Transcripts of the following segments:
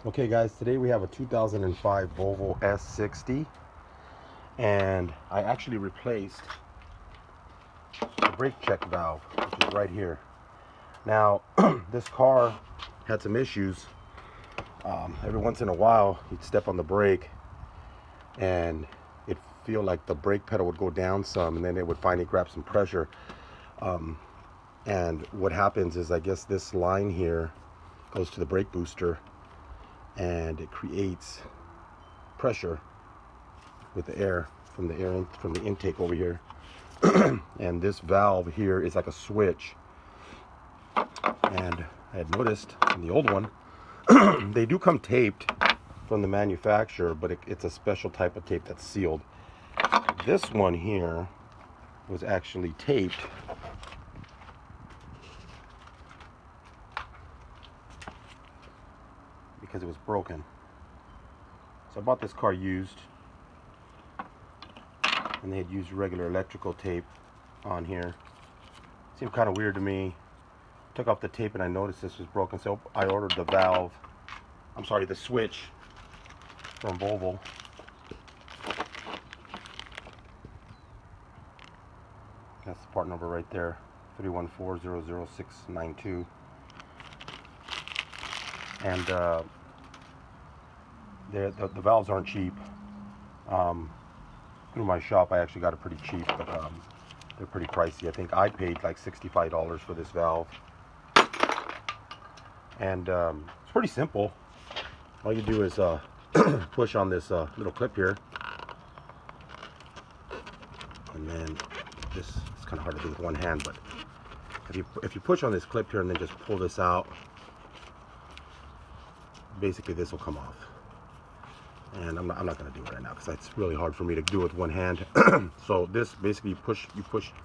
Okay guys, today we have a 2005 Volvo S60 and I actually replaced the brake check valve, which is right here. Now this car had some issues. Every once in a while you'd step on the brake and it'd feel like the brake pedal would go down some, and then it would finally grab some pressure. And what happens is, I guess this line here goes to the brake booster and it creates pressure with the air from the intake over here. And this valve here is like a switch, and I had noticed in the old one they do come taped from the manufacturer, but it's a special type of tape that's sealed. This one here was actually taped because it was broken. So I bought this car used, and they had used regular electrical tape on here. Seemed kind of weird to me. Took off the tape and I noticed this was broken, so I ordered the switch from Volvo. That's the part number right there, 314-00692. And the valves aren't cheap. Through my shop I actually got it pretty cheap, but they're pretty pricey. I think I paid like $65 for this valve. And it's pretty simple. All you do is push on this little clip here, and then it's kind of hard to do with one hand, but if you push on this clip here and then just pull this out, basically this will come off. And I'm not going to do it right now because it's really hard for me to do it with one hand. So this basically you push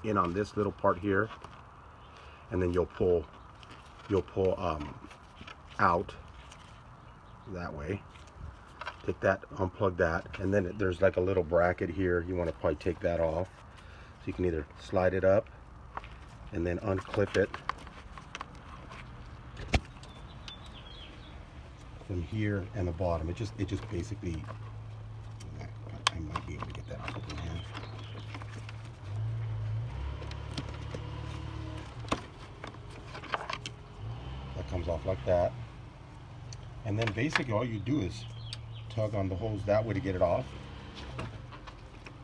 in on this little part here, and then you'll pull out that way. Take that, unplug that, and then there's like a little bracket here. You want to probably take that off, so you can either slide it up and then unclip it from here and the bottom. It just basically, I might be able to get that off with my hand. That comes off like that, and then basically all you do is tug on the hose that way to get it off,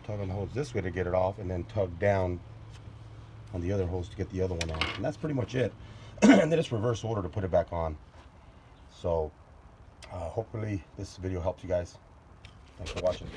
tug on the hose this way to get it off, and then tug down on the other hose to get the other one off, and that's pretty much it. And then it's reverse order to put it back on. So hopefully this video helps you guys. Thanks for watching.